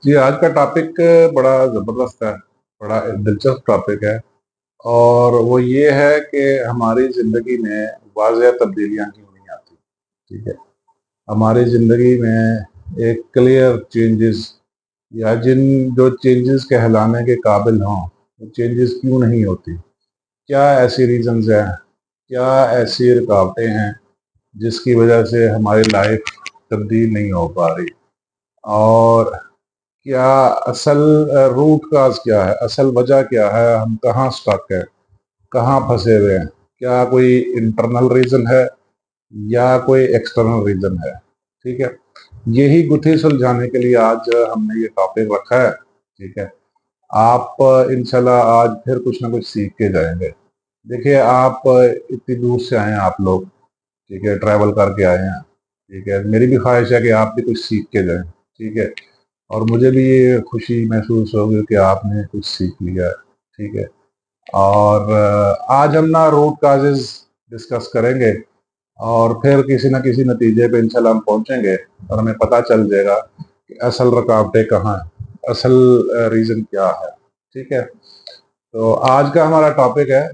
जी, आज का टॉपिक बड़ा ज़बरदस्त है, बड़ा दिलचस्प टॉपिक है और वो ये है कि हमारी ज़िंदगी में वाज़ह तब्दीलियाँ क्यों नहीं आती, ठीक है? हमारी ज़िंदगी में एक क्लियर चेंजेस या जो चेंजेस कहलाने के काबिल हों, वो चेंजेस क्यों नहीं होती? क्या ऐसी रीज़न्स हैं, क्या ऐसी रुकावटें हैं, जिसकी वजह से हमारी लाइफ तब्दील नहीं हो पा रही? और क्या असल रूट काज क्या है, असल वजह क्या है, हम कहाँ स्टक है, कहाँ फंसे हुए हैं? क्या कोई इंटरनल रीजन है या कोई एक्सटर्नल रीजन है? ठीक है, यही गुत्थी सुलझाने के लिए आज हमने ये टॉपिक रखा है। ठीक है, आप इंशाल्लाह आज फिर कुछ ना कुछ सीख के जाएंगे। देखिए, आप इतनी दूर से आए हैं आप लोग, ठीक है, ट्रैवल करके आए हैं। ठीक है, मेरी भी ख्वाहिश है कि आप भी कुछ सीख के जाएं। ठीक है, और मुझे भी ये खुशी महसूस होगी कि आपने कुछ सीख लिया है। ठीक है, और आज हम ना रूट काजेज डिस्कस करेंगे और फिर किसी न किसी नतीजे पे इंशाल्लाह हम पहुंचेंगे और हमें पता चल जाएगा कि असल रुकावटें कहाँ हैं, असल रीज़न क्या है। ठीक है, तो आज का हमारा टॉपिक है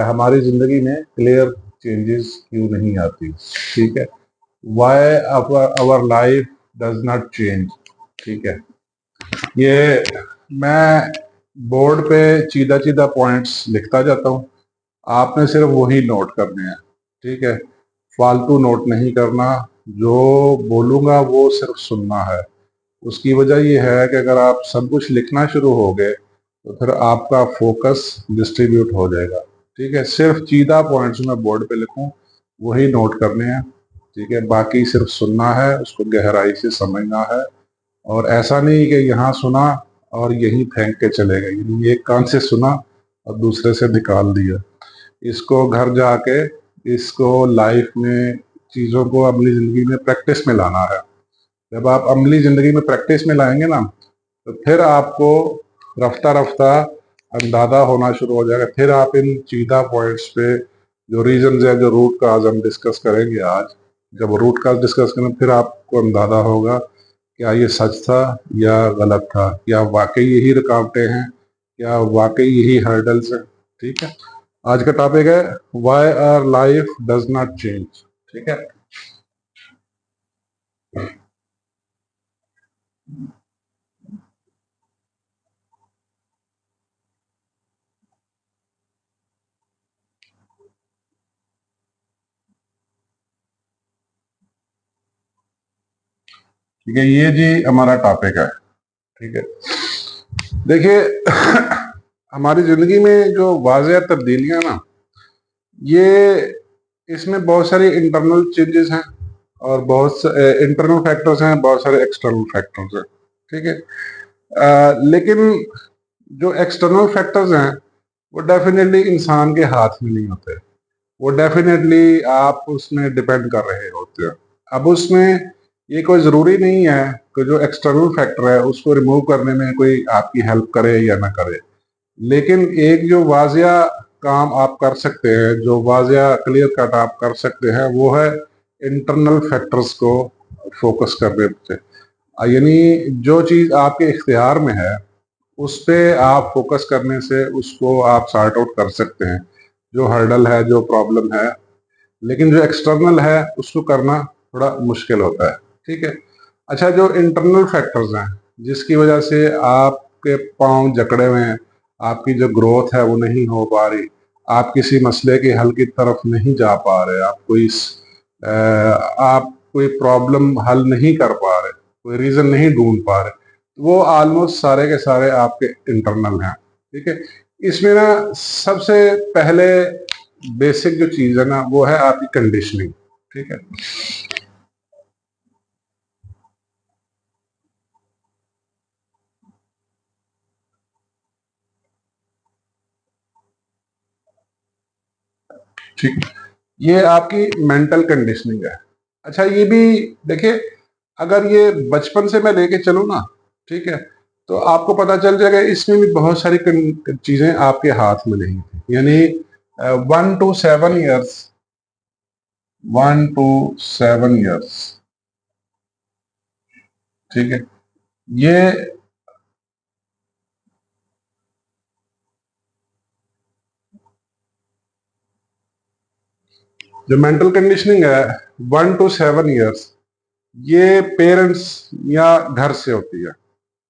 हमारी ज़िंदगी में क्लियर चेंजेस क्यों नहीं आती। ठीक है, why our life does not change. ठीक है, ये मैं बोर्ड पे चीदा चीदा पॉइंट्स लिखता जाता हूँ, आपने सिर्फ वही नोट करने हैं। ठीक है, फालतू नोट नहीं करना, जो बोलूँगा वो सिर्फ सुनना है। उसकी वजह ये है कि अगर आप सब कुछ लिखना शुरू हो गए तो फिर आपका फोकस डिस्ट्रीब्यूट हो जाएगा। ठीक है, सिर्फ चीदा पॉइंट्स मैं बोर्ड पे लिखूं वही नोट करने हैं। ठीक है, बाकी सिर्फ सुनना है, उसको गहराई से समझना है और ऐसा नहीं कि यहाँ सुना और यहीं फेंक के चले गए, यानी एक कान से सुना और दूसरे से निकाल दिया। इसको घर जाके इसको लाइफ में चीज़ों को अपनी ज़िंदगी में प्रैक्टिस में लाना है। जब आप अमली ज़िंदगी में प्रैक्टिस में लाएंगे ना, तो फिर आपको रफ्ता रफ्ता अंदाजा होना शुरू हो जाएगा। फिर आप इन चीदा पॉइंट्स पे जो रीजंस है, जो रूट काज हम डिस्कस करेंगे आज, जब रूट काज डिस्कस करें फिर आपको अंदाजा होगा क्या ये सच था या गलत था, क्या वाकई यही रुकावटें हैं, क्या वाकई यही हर्डल्स हैं। ठीक है, आज का टॉपिक है why our life does not change. ठीक है, ठीक है, ये जी हमारा टॉपिक है। ठीक है, देखिए हमारी जिंदगी में जो वाज़ह तब्दीलियां ना, ये इसमें बहुत सारी इंटरनल चेंजेस हैं और बहुत इंटरनल फैक्टर्स हैं, बहुत सारे एक्सटर्नल फैक्टर्स हैं। ठीक है, लेकिन जो एक्सटर्नल फैक्टर्स हैं वो डेफिनेटली इंसान के हाथ में नहीं होते, वो डेफिनेटली आप उसमें डिपेंड कर रहे होते हैं। अब उसमें ये कोई ज़रूरी नहीं है कि जो एक्सटर्नल फैक्टर है उसको रिमूव करने में कोई आपकी हेल्प करे या ना करे, लेकिन एक जो वाजिया काम आप कर सकते हैं, जो वाजिया क्लियर कट आप कर सकते हैं, वो है इंटरनल फैक्टर्स को फोकस करने पे। यानी जो चीज़ आपके इख्तियार में है उस पे आप फोकस करने से उसको आप सॉर्ट आउट कर सकते हैं, जो हर्डल है, जो प्रॉब्लम है। लेकिन जो एक्सटर्नल है उसको करना थोड़ा मुश्किल होता है। ठीक है, अच्छा, जो इंटरनल फैक्टर्स हैं जिसकी वजह से आपके पांव जकड़े हुए हैं, आपकी जो ग्रोथ है वो नहीं हो पा रही, आप किसी मसले के हल की तरफ नहीं जा पा रहे, आप कोई प्रॉब्लम हल नहीं कर पा रहे, कोई रीजन नहीं ढूंढ पा रहे, वो ऑलमोस्ट सारे के सारे आपके इंटरनल हैं। ठीक है, इसमें ना सबसे पहले बेसिक जो चीज है ना वो है आपकी कंडीशनिंग। ठीक है, ठीक है, ये आपकी मेंटल कंडीशनिंग है। अच्छा, ये भी देखिए, अगर ये बचपन से मैं लेके चलूँ ना, ठीक है, तो आपको पता चल जाएगा इसमें भी बहुत सारी चीजें आपके हाथ में नहीं थी। यानी 1 to 7 ईयर्स, 1 to 7 ईयर्स ठीक है। ये जो मेंटल कंडीशनिंग है 1 to 7 years, ये पेरेंट्स या घर से होती है,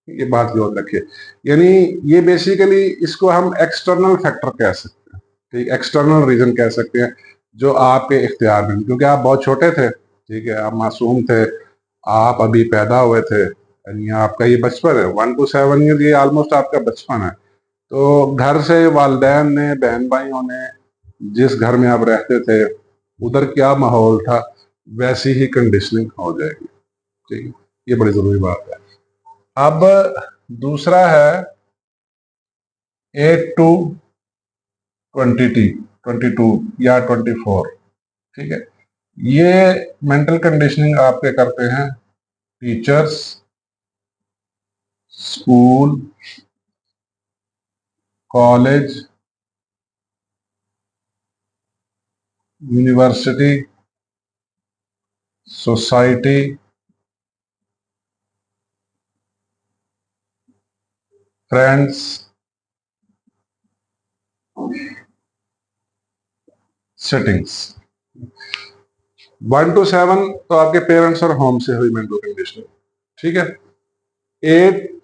ये बात याद रखिए। यानी ये बेसिकली इसको हम एक्सटर्नल फैक्टर कह सकते हैं, ठीक, एक्सटर्नल रीजन कह सकते हैं जो आपके इख्तियार में, क्योंकि आप बहुत छोटे थे, ठीक है, आप मासूम थे, आप अभी पैदा हुए थे, यानी आपका ये बचपन है। 1 to 7 years ये ऑलमोस्ट आपका बचपन है। तो घर से वालिदैन ने, बहन भाइयों ने, जिस घर में आप रहते थे उधर क्या माहौल था, वैसी ही कंडीशनिंग हो जाएगी, ठीक है। ये बड़ी जरूरी बात है। अब दूसरा है 8 to 22 या 24, ठीक है। ये मेंटल कंडीशनिंग आपके करते हैं teachers, school, college, university, society, friends, settings. 1 to 7 तो आपके पेरेंट्स और होम से हुई मेंटल कंडीशनिंग, ठीक है।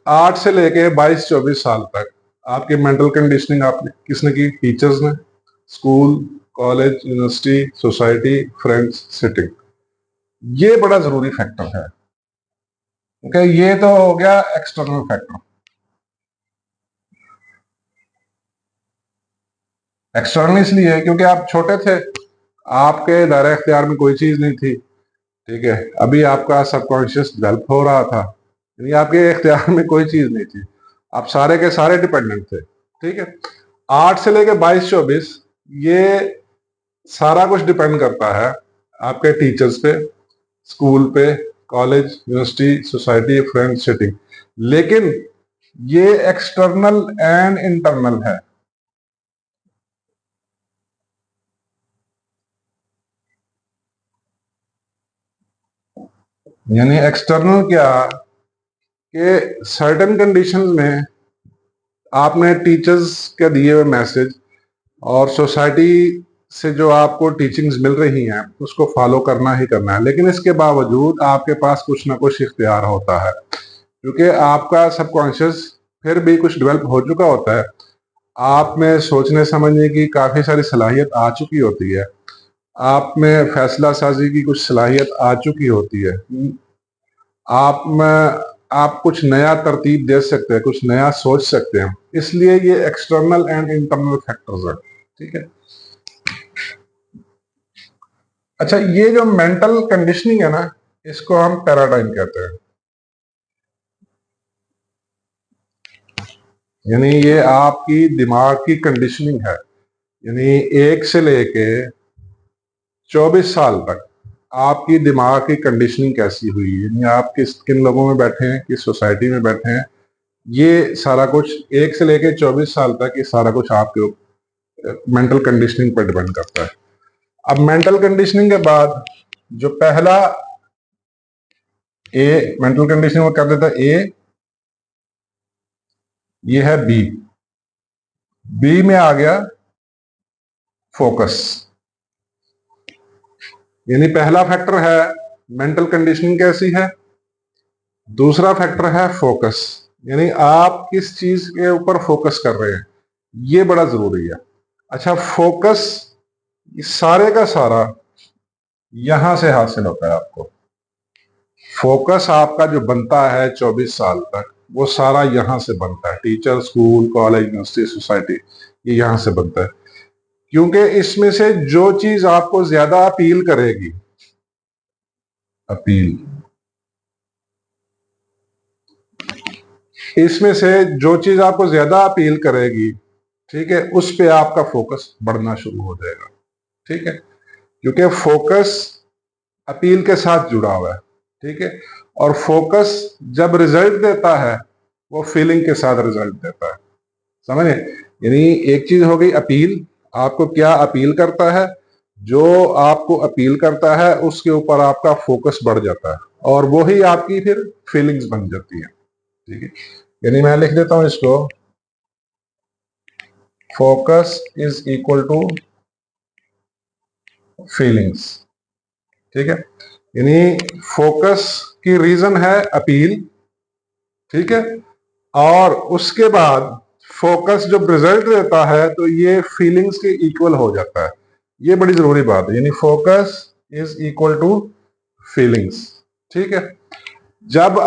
8 से लेके 22-24 साल तक आपकी मेंटल कंडीशनिंग आपने किसने की? टीचर्स ने, school, college, university, society, friends, sitting. ये बड़ा जरूरी फैक्टर है, ओके। ये तो हो गया एक्सटर्नल फैक्टर। एक्सटर्नल इसलिए है क्योंकि आप छोटे थे, आपके दायरे इख्तियार में कोई चीज नहीं थी, ठीक है, अभी आपका सबकॉन्शियस डेवलप हो रहा था, यानी आपके इख्तियार में कोई चीज नहीं थी, आप सारे के सारे डिपेंडेंट थे, ठीक है। 8 से लेके 22-24 ये सारा कुछ डिपेंड करता है आपके टीचर्स पे, स्कूल पे, college, university, society, friend, sitting. लेकिन ये एक्सटर्नल एंड इंटरनल है। यानी एक्सटर्नल क्या कि सर्टेन कंडीशंस में आपने टीचर्स के दिए हुए मैसेज और सोसाइटी से जो आपको टीचिंग्स मिल रही हैं उसको फॉलो करना ही करना है, लेकिन इसके बावजूद आपके पास कुछ ना कुछ इख्तियार होता है, क्योंकि आपका सबकॉन्शियस फिर भी कुछ डेवलप हो चुका होता है, आप में सोचने समझने की काफ़ी सारी सलाहियत आ चुकी होती है, आप में फैसला साजी की कुछ सलाहियत आ चुकी होती है, आप में आप कुछ नया तरतीब दे सकते हैं, कुछ नया सोच सकते हैं। इसलिए ये एक्सटर्नल एंड इंटरनल फैक्टर्स है, ठीक है। अच्छा, ये जो मेंटल कंडीशनिंग है ना, इसको हम पैराडाइम कहते हैं। यानी ये आपकी दिमाग की कंडीशनिंग है। यानी 1 से लेके 24 साल तक आपकी दिमाग की कंडीशनिंग कैसी हुई है, यानी आप किन लोगों में बैठे हैं, किस सोसाइटी में बैठे हैं, ये सारा कुछ 1 से लेके 24 साल तक ये सारा कुछ आपके मेंटल कंडीशनिंग पर डिपेंड करता है। अब मेंटल कंडीशनिंग के बाद जो पहला ए मेंटल कंडीशनिंग वो कर देता है ए, ये है बी। बी में आ गया फोकस। यानी पहला फैक्टर है मेंटल कंडीशनिंग कैसी है, दूसरा फैक्टर है फोकस, यानी आप किस चीज के ऊपर फोकस कर रहे हैं, ये बड़ा जरूरी है। अच्छा, फोकस सारे का सारा यहां से हासिल होता है आपको। फोकस आपका जो बनता है 24 साल तक वो सारा यहां से बनता है, teacher, school, college, university, society, ये यहां से बनता है। क्योंकि इसमें से जो चीज आपको ज्यादा अपील करेगी, अपील, इसमें से जो चीज आपको ज्यादा अपील करेगी, ठीक है, उस पे आपका फोकस बढ़ना शुरू हो जाएगा, ठीक है। क्योंकि फोकस अपील के साथ जुड़ा हुआ है, ठीक है। और फोकस जब रिजल्ट देता है वो फीलिंग के साथ रिजल्ट देता है, समझे। यानी एक चीज हो गई अपील, आपको क्या अपील करता है, जो आपको अपील करता है उसके ऊपर आपका फोकस बढ़ जाता है, और वो ही आपकी फिर फीलिंग्स बन जाती है। ठीक है, यानी मैं लिख देता हूं इसको, focus is equal to feelings. ठीक है, यानी फोकस की रीजन है अपील, ठीक है, और उसके बाद फोकस जब रिजल्ट देता है तो ये फीलिंग्स के इक्वल हो जाता है। ये बड़ी जरूरी बात है, यानी focus is equal to feelings. ठीक है, जब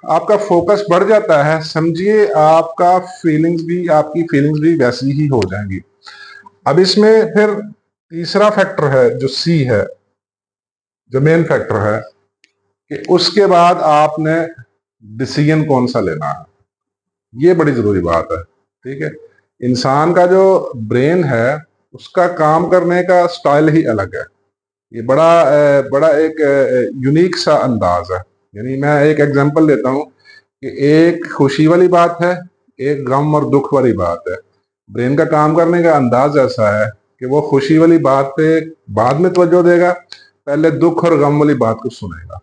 आपका फोकस बढ़ जाता है, समझिए आपकी फीलिंग्स भी वैसी ही हो जाएंगी। अब इसमें फिर तीसरा फैक्टर है जो सी है, जो मेन फैक्टर है, कि उसके बाद आपने डिसीजन कौन सा लेना है। ये बड़ी जरूरी बात है। ठीक है, इंसान का जो ब्रेन है उसका काम करने का स्टाइल ही अलग है। ये बड़ा एक यूनिक सा अंदाज है। यानी मैं एक एग्जांपल लेता हूं कि एक खुशी वाली बात है, एक गम और दुख वाली बात है। ब्रेन का काम करने का अंदाज ऐसा है कि वो खुशी वाली बात पे बाद में तवज्जो देगा, पहले दुख और गम वाली बात को सुनेगा।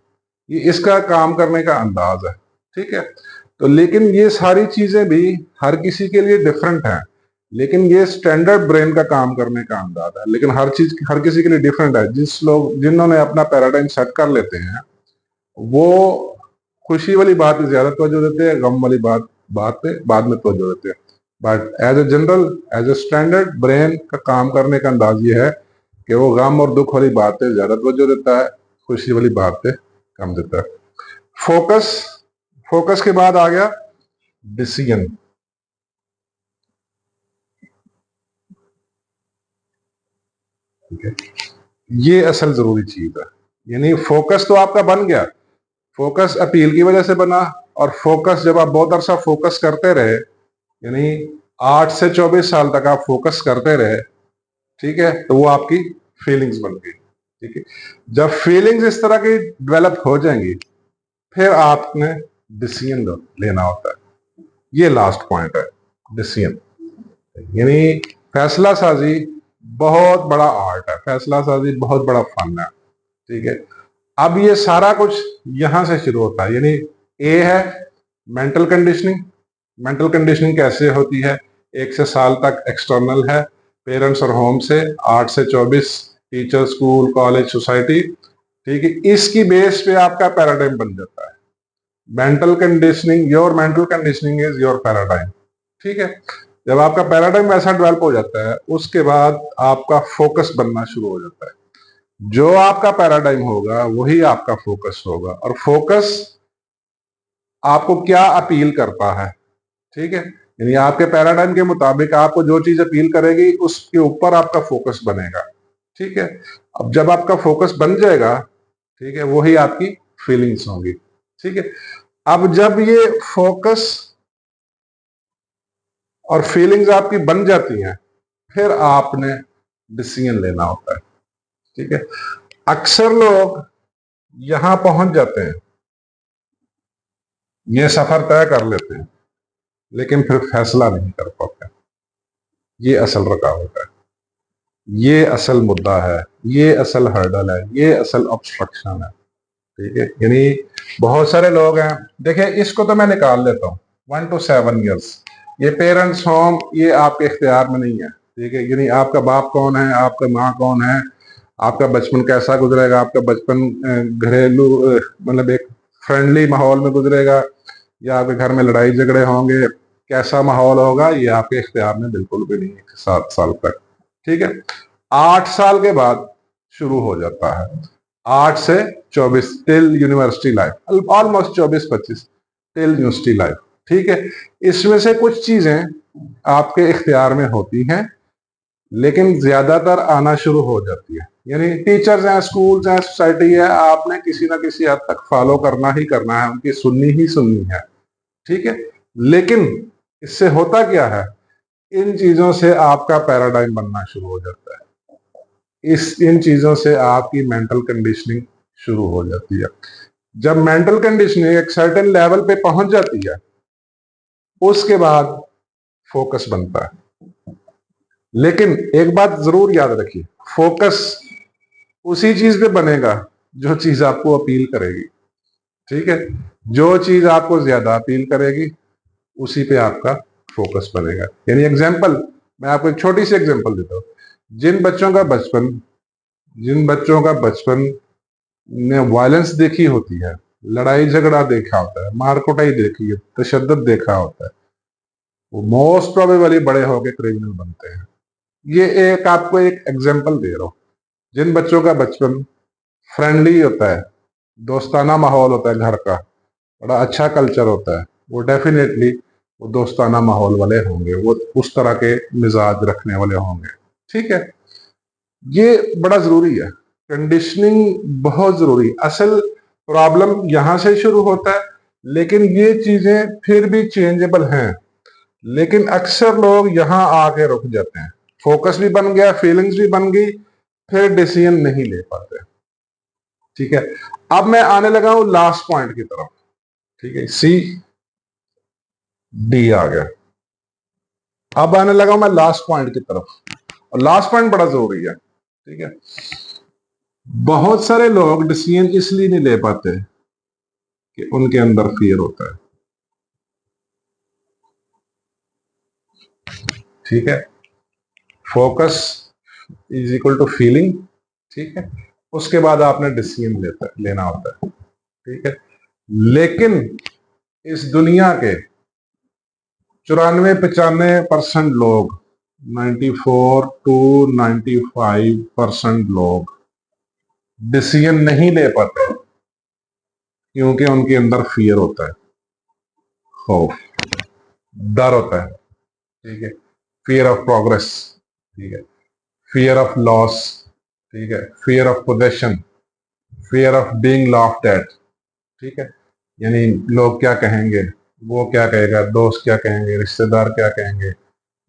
ये इसका काम करने का अंदाज है। ठीक है, तो लेकिन ये सारी चीजें भी हर किसी के लिए डिफरेंट हैं, लेकिन ये स्टैंडर्ड ब्रेन का काम करने का अंदाज है। लेकिन हर किसी के लिए डिफरेंट है। जिन्होंने अपना पैराडाइम सेट कर लेते हैं वो खुशी वाली बात पे ज्यादा तवज्जो देते हैं, गम वाली बात पे बाद में तवज्जो देते हैं। But as a general, as a standard, brain का काम करने का अंदाज ये है कि वो गम और दुख वाली बात पे ज्यादा तवज्जो देता है, खुशी वाली बात पे कम देता है। फोकस फोकस के बाद आ गया डिसीजन। ठीक है, ये असल जरूरी चीज है। यानी फोकस तो आपका बन गया, फोकस अपील की वजह से बना, और फोकस जब आप बहुत अरसा फोकस करते रहे, यानी 8 से 24 साल तक आप फोकस करते रहे, ठीक है, तो वो आपकी फीलिंग्स बन गई। ठीक है, जब फीलिंग्स इस तरह की डेवलप हो जाएंगी फिर आपने डिसीजन लेना होता है। ये लास्ट पॉइंट है, डिसीजन। यानी फैसला साजी बहुत बड़ा आर्ट है, फैसला साजी बहुत बड़ा फन है। ठीक है, अब ये सारा कुछ यहां से शुरू होता है। यानी ए है मेंटल कंडीशनिंग। मेंटल कंडीशनिंग कैसे होती है? 1 से साल तक एक्सटर्नल है, पेरेंट्स और होम से। 8 से 24 टीचर, स्कूल, कॉलेज, सोसाइटी। ठीक है, इसकी बेस पे आपका पैराडाइम बन जाता है। Mental conditioning, your mental conditioning is your paradigm. ठीक है, जब आपका पैराडाइम वैसा डेवलप हो जाता है उसके बाद आपका फोकस बनना शुरू हो जाता है। जो आपका पैराडाइम होगा वही आपका फोकस होगा, और फोकस आपको क्या अपील करता है। ठीक है, यानी आपके पैराडाइम के मुताबिक आपको जो चीज अपील करेगी उसके ऊपर आपका फोकस बनेगा। ठीक है, अब जब आपका फोकस बन जाएगा, ठीक है, वही आपकी फीलिंग्स होंगी। ठीक है, अब जब ये फोकस और फीलिंग्स आपकी बन जाती हैं फिर आपने डिसीजन लेना होता है। ठीक है, अक्सर लोग यहां पहुंच जाते हैं, ये सफर तय कर लेते हैं, लेकिन फिर फैसला नहीं कर पाते। ये असल रुकावट है, ये असल मुद्दा है, ये असल हर्डल है, ये असल ऑब्स्ट्रक्शन है। ठीक है, यानी बहुत सारे लोग हैं, देखिए इसको तो मैं निकाल लेता हूँ, 1 to 7 years, ये पेरेंट्स होम, ये आपके इख्तियार में नहीं है। ठीक है, यानी आपका बाप कौन है, आपका माँ कौन है, आपका बचपन कैसा गुजरेगा, आपका बचपन घरेलू मतलब एक फ्रेंडली माहौल में गुजरेगा, या आपके घर में लड़ाई झगड़े होंगे, कैसा माहौल होगा, ये आपके इख्तियार में बिल्कुल भी नहीं है 7 साल तक। ठीक है, 8 साल के बाद शुरू हो जाता है, 8 से 24 till university life, almost 24-25 till university life. ठीक है, इसमें से कुछ चीजें आपके इख्तियार में होती हैं, लेकिन ज्यादातर आना शुरू हो जाती है। यानी टीचर्स हैं, स्कूल्स हैं, सोसाइटी है, आपने किसी ना किसी हद तक फॉलो करना ही करना है, उनकी सुननी ही सुननी है। ठीक है, लेकिन इससे होता क्या है, इन चीजों से आपका पैराडाइम बनना शुरू हो जाता है, इन चीजों से आपकी मेंटल कंडीशनिंग शुरू हो जाती है। जब मेंटल कंडीशनिंग एक सर्टेन लेवल पे पहुंच जाती है उसके बाद फोकस बनता है। लेकिन एक बात जरूर याद रखिए, फोकस उसी चीज पे बनेगा जो चीज आपको अपील करेगी, ठीक है, जो चीज आपको ज्यादा अपील करेगी उसी पे आपका फोकस बनेगा। यानी एग्जाम्पल, मैं आपको एक छोटी सी एग्जाम्पल देता हूँ। जिन बच्चों का बचपन जिन बच्चों का बचपन ने वायलेंस देखी होती है, लड़ाई झगड़ा देखा होता है, मार कुटाई देखी है, तशद्दुद देखा होता है, वो मोस्ट प्रोबेबली बड़े होकर क्रिमिनल बनते हैं। ये एक आपको एक एग्जाम्पल दे रहा हूं। जिन बच्चों का बचपन फ्रेंडली होता है, दोस्ताना माहौल होता है, घर का बड़ा अच्छा कल्चर होता है, वो डेफिनेटली वो दोस्ताना माहौल वाले होंगे, वो उस तरह के मिजाज रखने वाले होंगे। ठीक है, ये बड़ा जरूरी है, कंडीशनिंग बहुत जरूरी। असल प्रॉब्लम यहां से शुरू होता है, लेकिन ये चीजें फिर भी चेंजेबल हैं। लेकिन अक्सर लोग यहां आके रुक जाते हैं, फोकस भी बन गया, फीलिंग्स भी बन गई, फिर डिसीजन नहीं ले पाते। ठीक है, अब मैं आने लगा हूं लास्ट पॉइंट की तरफ। ठीक है, सी डी आ गया। अब आने लगा हूं मैं लास्ट पॉइंट की तरफ, और लास्ट पॉइंट बड़ा जरूरी है। ठीक है, बहुत सारे लोग डिसीजन इसलिए नहीं ले पाते कि उनके अंदर फियर होता है। ठीक है, focus is equal to feeling. ठीक है, उसके बाद आपने डिसीजन लेना होता है। ठीक है, लेकिन इस दुनिया के 94-95% लोग, 94 to 95% लोग डिसीजन नहीं ले पाते क्योंकि उनके अंदर फियर होता है, खौफ, डर होता है। ठीक है, फियर ऑफ प्रोग्रेस। ठीक है, फियर ऑफ लॉस। ठीक है, fear of possession, fear of being laughed eight. ठीक है, यानी लोग क्या कहेंगे, वो क्या कहेगा, दोस्त क्या कहेंगे, रिश्तेदार क्या कहेंगे,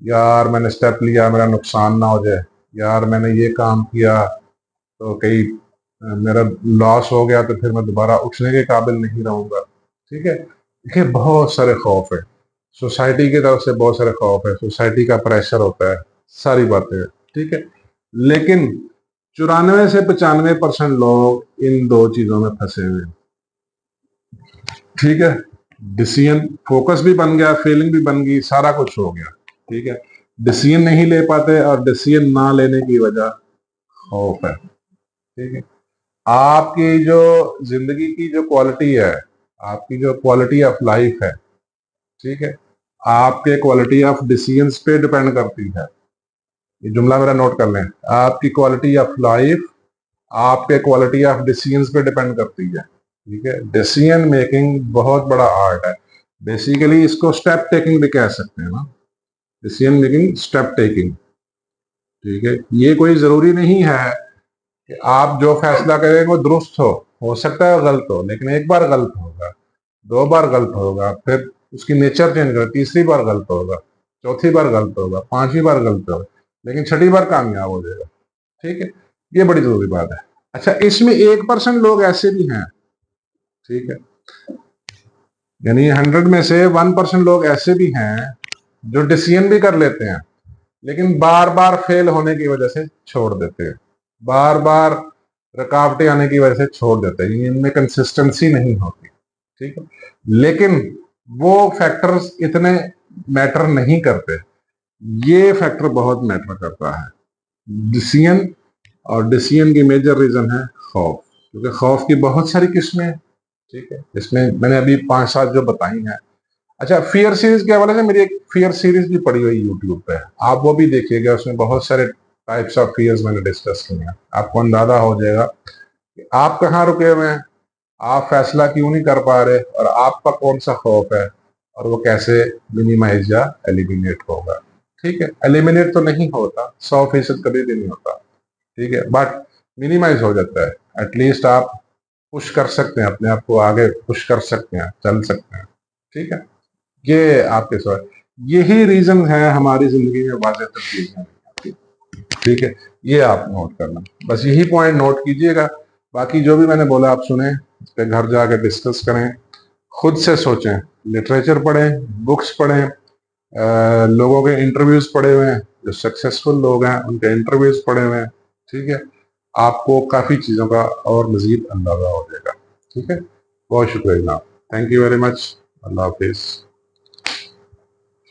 यार मैंने स्टेप लिया मेरा नुकसान ना हो जाए, यार मैंने ये काम किया तो कहीं मेरा लॉस हो गया तो फिर मैं दोबारा उठने के काबिल नहीं रहूंगा। ठीक है, देखिए बहुत सारे खौफ है, सोसाइटी की तरफ से बहुत सारे खौफ है, सोसाइटी का प्रेशर होता है, सारी बातें। ठीक है, लेकिन 94 से 95% लोग इन दो चीजों में फंसे हुए हैं। ठीक है, डिसीजन, फोकस भी बन गया, फीलिंग भी बन गई, सारा कुछ हो गया। ठीक है, डिसीजन नहीं ले पाते, और डिसीजन ना लेने की वजह खौफ है। ठीक है, आपकी जो जिंदगी की जो क्वालिटी है, आपकी जो क्वालिटी ऑफ लाइफ है, ठीक है, आपके क्वालिटी ऑफ डिसीजंस पे डिपेंड करती है। ये जुमला मेरा नोट कर लें, आपकी क्वालिटी ऑफ लाइफ आपके क्वालिटी ऑफ डिसीजंस पे डिपेंड करती है। ठीक है, डिसीजन मेकिंग बहुत बड़ा आर्ट है, बेसिकली इसको स्टेप टेकिंग भी कह सकते हैं ना, डिसीजन मेकिंग, स्टेप टेकिंग। ठीक है, ये कोई जरूरी नहीं है कि आप जो फैसला करेंगे वो दुरुस्त हो सकता है गलत हो, लेकिन एक बार गलत होगा, दो बार गलत होगा, फिर उसकी नेचर चेंज कर, तीसरी बार गलत होगा, चौथी बार गलत होगा, पांचवी बार गलत होगा, लेकिन छठी बार कामयाब हो जाएगा। ठीक है, ये बड़ी जरूरी बात है। अच्छा, इसमें 1% लोग ऐसे भी हैं, ठीक है, यानी 100 में से 1% लोग ऐसे भी हैं जो डिसीजन भी कर लेते हैं, लेकिन बार बार फेल होने की वजह से छोड़ देते हैं, बार बार रुकावटें आने की वजह से छोड़ देते हैं, इनमें कंसिस्टेंसी नहीं होती। ठीक है, लेकिन वो फैक्टर्स इतने मैटर नहीं करते, ये फैक्टर बहुत मैटर करता है, डिसीजन। और डिसीजन की मेजर रीजन है खौफ, क्योंकि खौफ की बहुत सारी किस्में हैं। ठीक है, इसमें मैंने अभी 5-7 जो बताई हैं। अच्छा, फियर सीरीज के हवाले से मेरी एक फियर सीरीज भी पड़ी हुई यूट्यूब पे, आप वो भी देखिएगा, उसमें बहुत सारे टाइप्स ऑफ फियर्स मैंने डिस्कस किए हैं, आपको अंदाजा हो जाएगा कि आप कहाँ रुके हुए हैं, आप फैसला क्यों नहीं कर पा रहे, और आपका कौन सा खौफ है, और वो कैसे मिनिमाइज या एलिमिनेट होगा। ठीक है, एलिमिनेट तो नहीं होता, 100% कभी भी नहीं होता, ठीक है, बट मिनिमाइज हो जाता है। एटलीस्ट आप पुश कर सकते हैं, अपने आप को आगे पुश कर सकते हैं, चल सकते हैं। ठीक है, ये आपके सवाल, यही रीजन है हमारी जिंदगी में वाज़ेह तब्दीलियां नहीं आती। ठीक है, ये आप नोट करना, बस यही पॉइंट नोट कीजिएगा। बाकी जो भी मैंने बोला आप सुने, इस पे घर जाके डिस्कस करें, खुद से सोचें, लिटरेचर पढ़ें, बुक्स पढ़ें, लोगों के इंटरव्यूज पढ़े हुए हैं, जो सक्सेसफुल लोग हैं उनके इंटरव्यूज पढ़े हुए हैं। ठीक है, आपको काफ़ी चीज़ों का और मज़ीद अंदाज़ा हो जाएगा। ठीक है? बहुत शुक्रिया जनाब। Thank you very much. Allah हाफ़िज़।